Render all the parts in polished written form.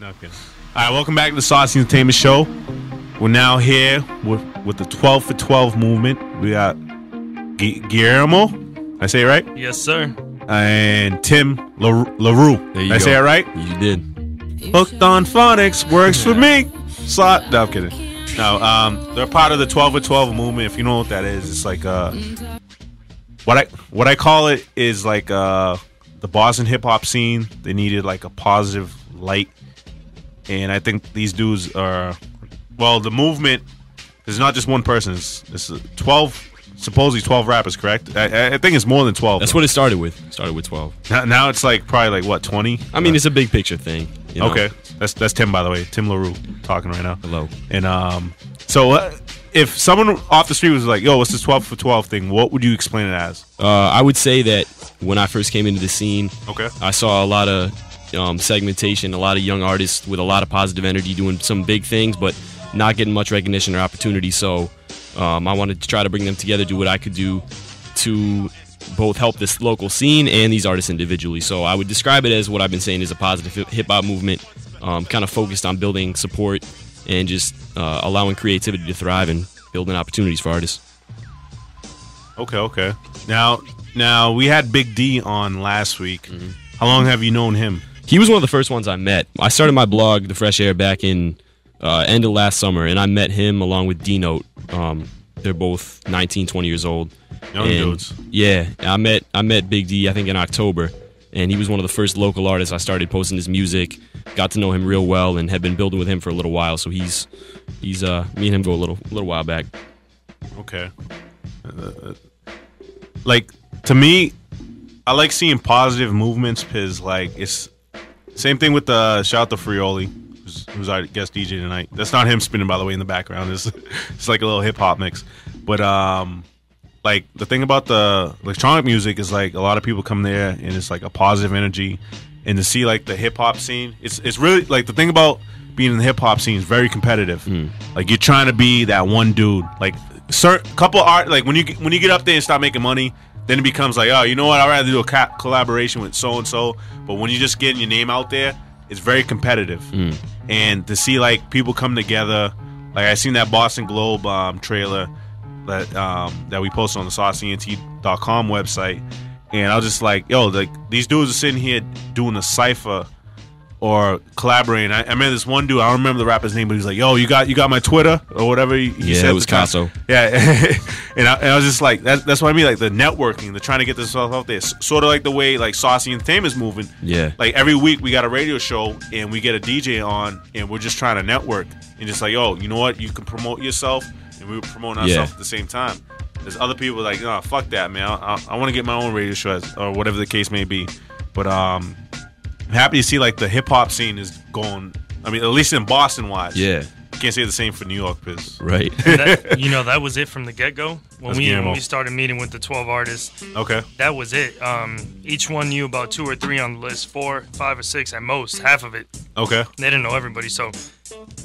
No, I'm kidding. All right, welcome back to the Saucy Entertainment Show. We're now here with the 12 for 12 movement. We got Guillermo. I say it right? Yes, sir. And Tim Larew. There you Did I say it right? You did. Hooked on phonics works for me. No, I'm kidding. No, they're part of the 12 for 12 movement. If you know what that is, it's like what I call it is like the Boston hip hop scene. They needed like a positive light, and I think these dudes are. Well, the movement is not just one person. It's 12. Supposedly 12 rappers, correct? I think it's more than 12. That's what it started with. It started with 12. Now it's like probably like what, 20? I mean, it's a big picture thing. You know? Okay, that's Tim, by the way. Tim Larew talking right now. Hello. And so if someone off the street was like, "Yo, what's this 12 for 12 thing?" What would you explain it as? I would say that when I first came into the scene, okay, I saw a lot of segmentation, a lot of young artists with a lot of positive energy doing some big things, but not getting much recognition or opportunity. So I wanted to try to bring them together, do what I could do to both help this local scene and these artists individually. So I would describe it as what I've been saying is a positive hip-hop movement, kind of focused on building support and just allowing creativity to thrive and building opportunities for artists. Okay. Now we had Big D on last week. Mm-hmm. How long have you known him? He was one of the first ones I met. I started my blog, The Fresh Air, back in end of last summer, and I met him along with D-Note. They're both 19, 20 years old. Young dudes. Yeah, I met Big D, I think, in October, and he was one of the first local artists. I started posting his music, got to know him real well, and had been building with him for a little while. So he's me and him go a little while back. Okay. Like, to me, I like seeing positive movements because, like, it's same thing with the shout out to Frioli, who's our guest DJ tonight. That's not him spinning, by the way, in the background. It's like a little hip hop mix. But like the thing about the electronic music is like a lot of people come there and it's like a positive energy, and to see like the hip hop scene, it's really like the thing about being in the hip hop scene is very competitive. Like you're trying to be that one dude. Like couple art, like when you get up there and start making money, then it becomes like, oh, you know what? I'd rather do a collaboration with so and so. But when you're just getting your name out there, it's very competitive. And to see like people come together, like I seen that Boston Globe trailer that we posted on the saucyent.com website, and I was just like, yo, like these dudes are sitting here doing a cypher or collaborating. I remember this one dude, I don't remember the rapper's name, but he's like, yo, you got my Twitter or whatever he said. It was Casso. Yeah. and I was just like, that's what I mean, like the networking, the trying to get this stuff out there, sort of like the way like Saucy Entertainment's moving. Yeah, like every week we got a radio show and we get a DJ on and we're just trying to network and just like, yo, you know what, you can promote yourself and we were promoting ourselves at the same time. There's other people like, no, fuck that, man, I want to get my own radio show or whatever the case may be. But I'm happy to see like the hip hop scene is going. I mean, at least in Boston wise. Yeah. Can't say the same for New York, biz. Right. That was it from the get-go. When we started meeting with the 12 artists. Okay. That was it. Each one knew about 2 or 3 on the list, 4, 5, or 6 at most, half of it. Okay. They didn't know everybody. So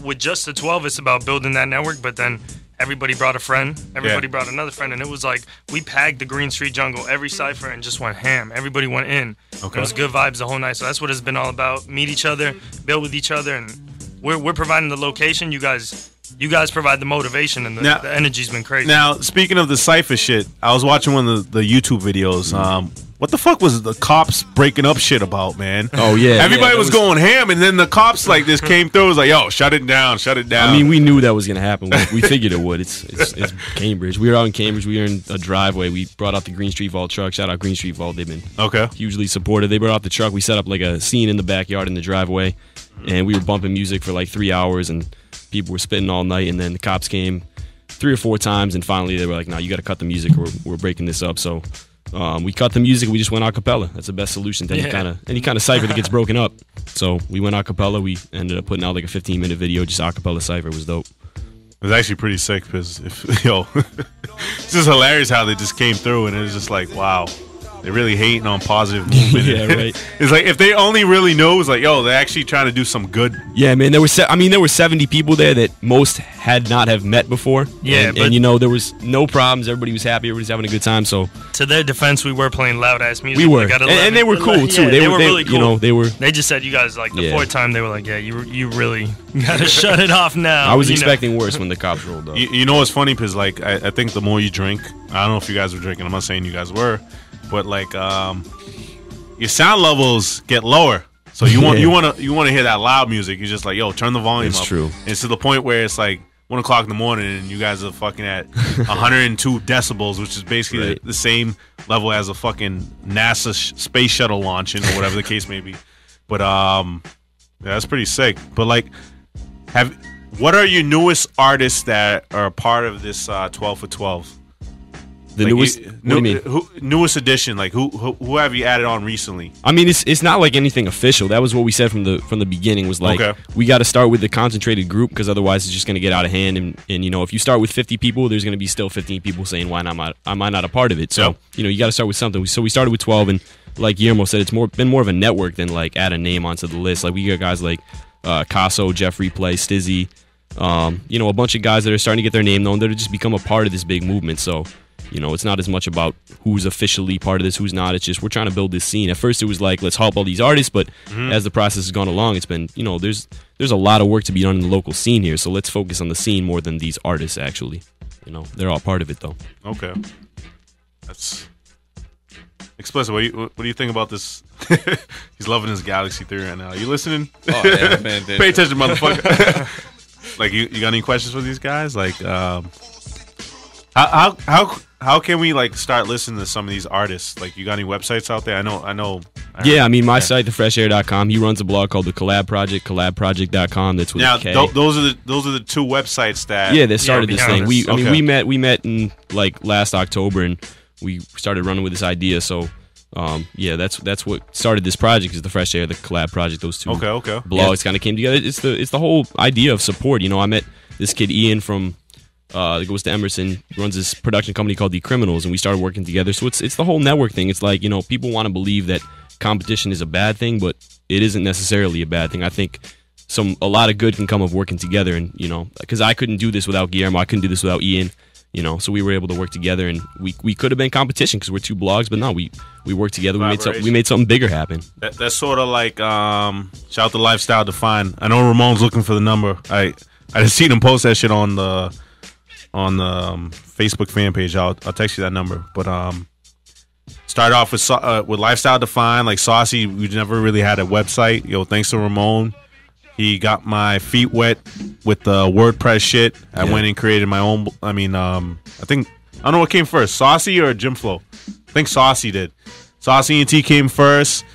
with just the 12, it's about building that network, but then everybody brought a friend. Everybody brought another friend, and it was like we packed the Green Street Jungle, every cypher, and just went ham. Everybody went in. Okay. It was good vibes the whole night. So that's what it's been all about. Meet each other, build with each other, and we're providing the location. You guys provide the motivation, and the energy's been crazy. Now, speaking of the cypher shit, I was watching one of the YouTube videos. What the fuck was the cops breaking up shit about, man? Oh, yeah. Everybody was going ham, and then the cops like just came through. It was like, yo, shut it down. I mean, we knew that was going to happen. We figured it would. It's Cambridge. We were out in Cambridge. We were in a driveway. We brought out the Green Street Vault truck. Shout out Green Street Vault. They've been hugely supportive. They brought out the truck. We set up like a scene in the backyard in the driveway, and we were bumping music for like 3 hours, and people were spitting all night, and then the cops came 3 or 4 times, and finally they were like, no, you got to cut the music or we're breaking this up. So we cut the music. We just went a cappella. That's the best solution to any kind of cypher that gets broken up. So we went a cappella. We ended up putting out like a 15-minute video, just a cappella cypher. It was dope. It was actually pretty sick because it's just hilarious how they just came through, and it was just like, wow. They're really hating on positive movement. Yeah, right. It's like if they only really knew, it's like, yo, they're actually trying to do some good. Yeah, man. There were 70 people there that most had not have met before. Yeah, and you know, there was no problems. Everybody was happy. Everybody was having a good time. So to their defense, we were playing loud ass music. we were, like and they were cool too. Yeah, they were really cool. You know, they were. They just said you guys like the fourth time. They were like, yeah, you really gotta shut it off now. I was expecting worse when the cops rolled up. You know what's funny? Because like I think the more you drink, I don't know if you guys were drinking. I'm not saying you guys were, but like your sound levels get lower. So you want to hear that loud music. You're just like, yo, turn the volume up. It's true. It's to the point where it's like 1 o'clock in the morning and you guys are fucking at 102 decibels, which is basically the same level as a fucking NASA space shuttle launching or whatever the case may be. But yeah, that's pretty sick. But like, what are your newest artists that are a part of this 12 for 12? The like newest, what do you mean? Newest edition, like who have you added on recently? I mean, it's not like anything official. That was what we said from the beginning. Was like we got to start with the concentrated group because otherwise it's just going to get out of hand. And you know, if you start with 50 people, there's going to be still 15 people saying why am I not a part of it? So you know, you got to start with something. So we started with 12, and like Guillermo said, it's been more of a network than like add a name onto the list. Like we got guys like Casso, Jeffrey Play, Stizzy, you know, a bunch of guys that are starting to get their name known that have just become a part of this big movement. So you know, it's not as much about who's officially part of this, who's not. It's just we're trying to build this scene. At first, it was like, let's help all these artists. But as the process has gone along, it's been, you know, there's a lot of work to be done in the local scene here. So let's focus on the scene more than these artists, actually. You know, they're all part of it, though. Okay. That's explicit. What do you think about this? He's loving his Galaxy Theory right now. Are you listening? Oh, yeah, man. Pay attention, motherfucker. Like, you got any questions for these guys? Like, how can we like start listening to some of these artists? Like, you got any websites out there? I know. Yeah, I mean, my site, thefreshair.com. He runs a blog called the Collab Project, collabproject.com. That's with a K. Those are the two websites that that started this thing. We met in like last October, and we started running with this idea. So yeah, that's what started this project, is the Fresh Air, the Collab Project. Those two blogs kind of came together. It's the whole idea of support. You know, I met this kid Ian from that goes to Emerson, runs this production company called The Criminals, and we started working together. So it's the whole network thing. It's like, you know, people want to believe that competition is a bad thing, but it isn't necessarily a bad thing. I think a lot of good can come of working together, and you know, because I couldn't do this without Guillermo, I couldn't do this without Ian. You know, so we were able to work together, and we could have been competition because we're two blogs, but no, we worked together. We made something bigger happen. That's sort of like shout out to Lifestyle Define. I know Ramon's looking for the number. I just seen him post that shit on the Facebook fan page. I'll text you that number. But start off with Lifestyle Define. Like Saucy, we never really had a website. Yo, thanks to Ramon. He got my feet wet with the WordPress shit. I went and created my own. I mean, I don't know what came first, Saucy or Gym Flow. I think Saucy did. Saucy Ent came first,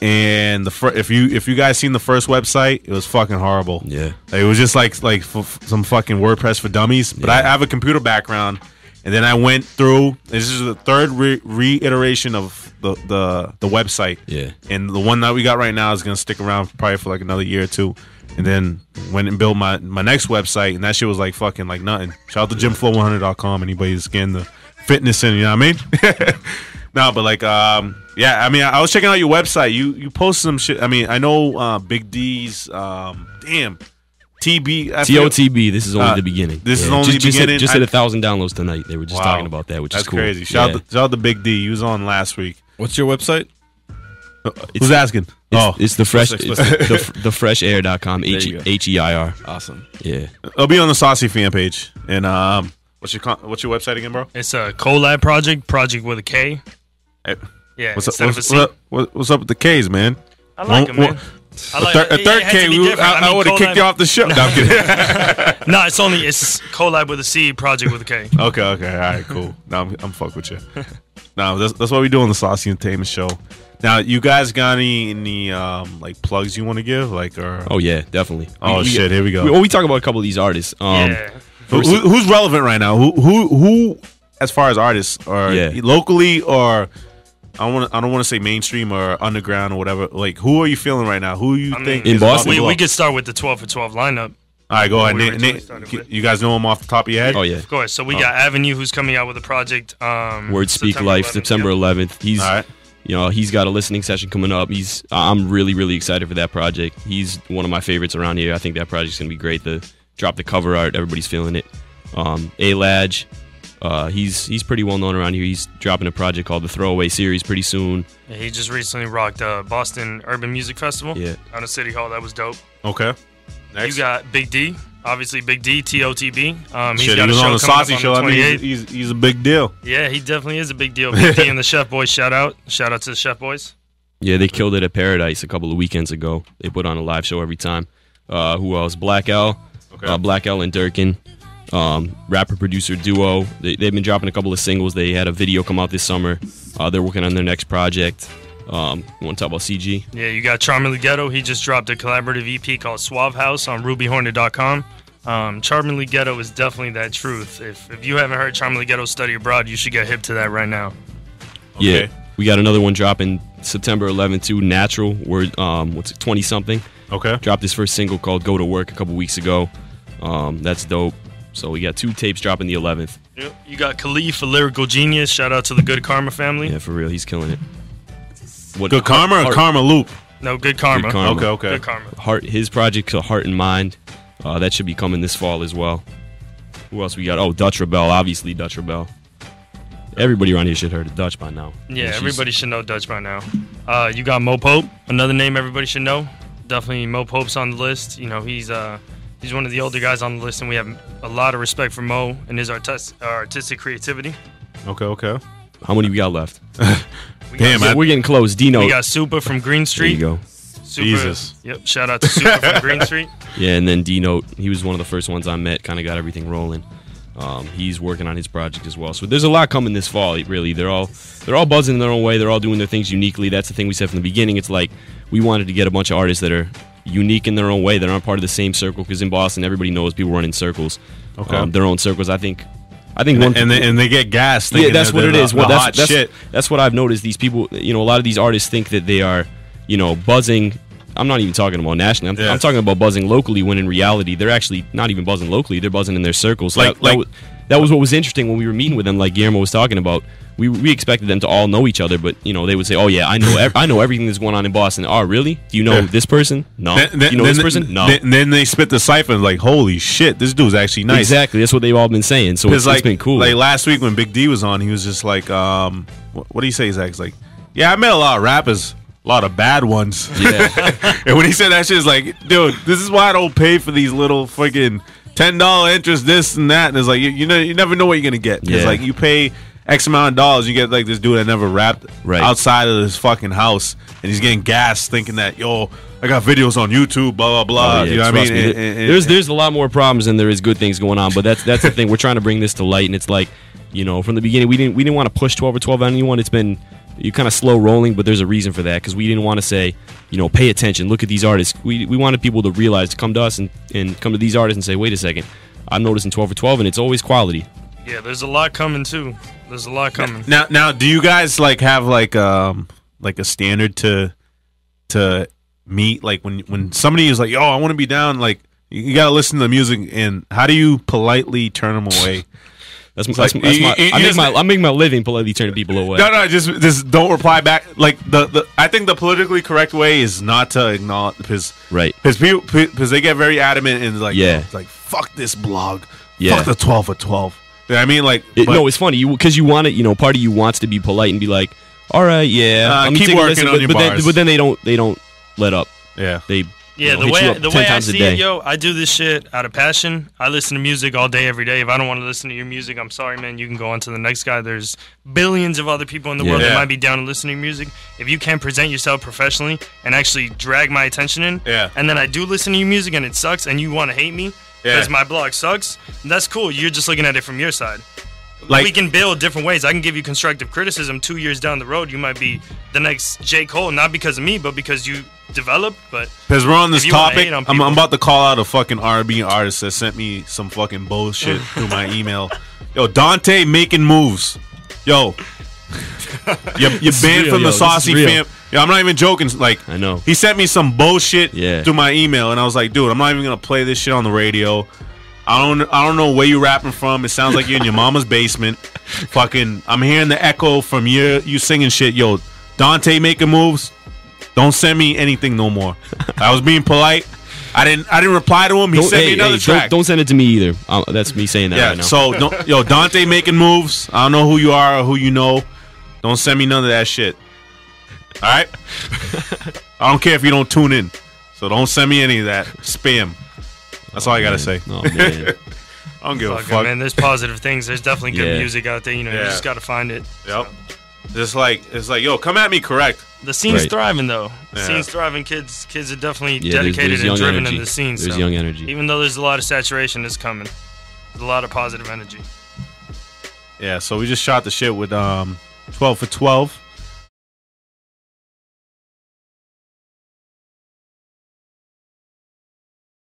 and if you guys seen the first website, it was fucking horrible. Yeah, it was just like some fucking WordPress for dummies. But I have a computer background, and then I went through. This is the third reiteration of the website. Yeah, and the one that we got right now is gonna stick around probably for like another year or two. And then went and built my next website, and that shit was like fucking like nothing. Shout out to gymflow100.com. Anybody who's getting the fitness in, you know what I mean? No, but like, yeah, I mean, I was checking out your website. You post some shit. I mean, I know Big D's, TB. TOTB, this is only the beginning. This is only the beginning. Just hit 1,000 downloads tonight. They were just talking about that, which is cool. That's crazy. Shout out to Big D. He was on last week. What's your website? Who's asking? It's the fresh, the freshair.com, HEIR. Awesome. Yeah. It'll be on the Saucy fan page. And what's your website again, bro? It's a Collab Project with a K. Yeah. What's up with the K's, man? I like them, man. A third K, I would have kicked you off the show. No, I'm kidding. No, it's Collab with a C, Project with a K. Okay, all right, cool. No, I'm fuck with you. No, that's what we do on the Saucy Entertainment Show. Now, you guys got any like plugs you want to give, like, or? Oh yeah, definitely. Oh shit, here we go. We talk about a couple of these artists. Who's relevant right now? Who, as far as artists, or locally, or I don't want to say mainstream or underground or whatever. Like, who are you feeling right now? Who you think in is Boston? We could start with the 12 for 12 lineup. All right, go ahead. You guys know him off the top of your head? Oh yeah, of course. So we got Avenue, who's coming out with a project. Word Speak Life, September 11th. He's all right. He's got a listening session coming up. I'm really, really excited for that project. He's one of my favorites around here. I think that project's gonna be great. Drop the cover art, everybody's feeling it. A-Laj, he's pretty well known around here. He's dropping a project called the Throwaway Series pretty soon. Yeah, he just recently rocked Boston Urban Music Festival. Yeah, out of City Hall. That was dope. Okay. Next. You got Big D, obviously Big D, TOTB. He was on the Saucy show. I mean, he's a big deal. Yeah, he definitely is a big deal. Big D and the Chef Boys, shout out to the Chef Boys. Yeah, they killed it at Paradise a couple of weekends ago. They put on a live show every time. Who else? Black L, Black L and Durkin, rapper-producer duo. They've been dropping a couple of singles. They had a video come out this summer. They're working on their next project. You want to talk about CG? Yeah, you got Charmingly Ghetto. He just dropped a collaborative EP called Suave House on RubyHornet.com. Charmingly Ghetto is definitely that truth. If you haven't heard Charmingly Ghetto Study Abroad, you should get hip to that right now. Okay. Yeah, we got another one dropping September 11th too. Natural, word, 20-something. Okay. Dropped his first single called Go to Work a couple weeks ago. That's dope. So we got 2 tapes dropping the 11th. Yep. You got Khalif, a lyrical genius. Shout out to the Good Karma family. Yeah, for real, he's killing it. Good Karma or Karma Loop? No, Good Karma. Good Karma. Okay. Good Karma. His project called Heart and Mind. That should be coming this fall as well. Who else we got? Oh, Dutch Rebel. Obviously, Dutch Rebel. Everybody around here should have heard of Dutch by now. Yeah, everybody should know Dutch by now. You got Mo Pope, another name everybody should know. Definitely Mo Pope's on the list. He's one of the older guys on the list, and we have a lot of respect for Mo and his artistic creativity. Okay. How many we got left? Damn, we're getting close. Dino. We got Super from Green Street. There you go. Super, Jesus. Yep, shout out to Super from Green Street. Yeah, and then D-Note. He was one of the first ones I met, kind of got everything rolling. He's working on his project as well. So there's a lot coming this fall, really. They're all buzzing in their own way. They're all doing their things uniquely. That's the thing we said from the beginning. It's like we wanted to get a bunch of artists that are unique in their own way. That aren't part of the same circle, because in Boston, everybody knows people run in circles. Okay. Their own circles. I think they get gassed. Yeah, that's what it is. That's shit. That's what I've noticed. These people, a lot of these artists think that they are, buzzing. I'm not even talking about nationally. I'm talking about buzzing locally, when in reality, they're actually not even buzzing locally. They're buzzing in their circles. That was what was interesting when we were meeting with them, like Guillermo was talking about. We expected them to all know each other, but, they would say, oh, yeah, I know everything that's going on in Boston. Oh, really? Do you know this person? No. Do you know this person? No. Then they spit the cipher, like, holy shit, this dude's actually nice. Exactly. That's what they've all been saying. So it's been cool. Like, last week when Big D was on, he was just like, what do you say, Zach? He's like, yeah, I met a lot of rappers. A lot of bad ones. Yeah. And when he said that shit, it's like, dude, this is why I don't pay for these little freaking $10 interest, this and that. And it's like, you never know what you're going to get. It's like you pay X amount of dollars, you get like this dude that never rapped outside of his fucking house. And he's getting gassed thinking that, yo, I got videos on YouTube, blah, blah, blah. You know what I mean? There's a lot more problems than there is good things going on. But that's the thing. We're trying to bring this to light. And it's like, from the beginning, we didn't want to push 12 or 12 on anyone. It's been... You're kind of slow rolling, but there's a reason for that, because we didn't want to say, pay attention, look at these artists. We wanted people to realize, to come to us and come to these artists and say, wait a second, I'm noticing 12 for 12, and it's always quality. Yeah, there's a lot coming, too. There's a lot coming. Now, do you guys, have, a standard to meet? Like, when somebody is like, yo, I want to be down, you got to listen to the music, and how do you politely turn them away? I'm making my living politely turning people away. No, just don't reply back. Like I think the politically correct way is not to acknowledge, because they get very adamant and like fuck this blog, fuck the 12 for 12. You know what I mean? No, it's funny because you want it. Part of you wants to be polite and be like, all right, keep working on your bars. But then they don't let up. Yeah, the way I see it, I do this shit out of passion. I listen to music all day, every day. If I don't want to listen to your music, I'm sorry, man. You can go on to the next guy. There's billions of other people in the world that might be down to listen to your music. If you can't present yourself professionally and actually drag my attention in, and then I do listen to your music and it sucks and you want to hate me because my blog sucks, that's cool. You're just looking at it from your side. We can build different ways. I can give you constructive criticism 2 years down the road. You might be the next J. Cole, not because of me, but because you developed. But because we're on this topic, I'm about to call out a fucking R&B artist that sent me some fucking bullshit through my email. Yo, Dante making moves. Yo, you're banned from the Saucy fam. Yeah, I'm not even joking. Like, I know. He sent me some bullshit Yeah. through my email, and I was like, dude, I'm not even gonna play this shit on the radio. I don't know where you rapping from. It sounds like you're in your mama's basement. Fucking, I'm hearing the echo from you singing shit. Yo, Dante making moves. Don't send me anything no more. I was being polite. I didn't reply to him. He sent me another track. Don't send it to me either. That's me saying that right now. So, Dante making moves. I don't know who you are or who you know. Don't send me none of that shit. All right? I don't care if you don't tune in. So don't send me any of that spam. That's all I got to say. Oh, man. I don't give a fuck. Man, there's positive things. There's definitely good music out there. You just got to find it. Yep. It's like, yo, come at me correct. The scene's thriving, though. The scene's thriving. Kids are definitely dedicated there's and driven energy. in the scene. There's young energy. Even though there's a lot of saturation that's coming, there's a lot of positive energy. Yeah, so we just shot the shit with 12 for 12.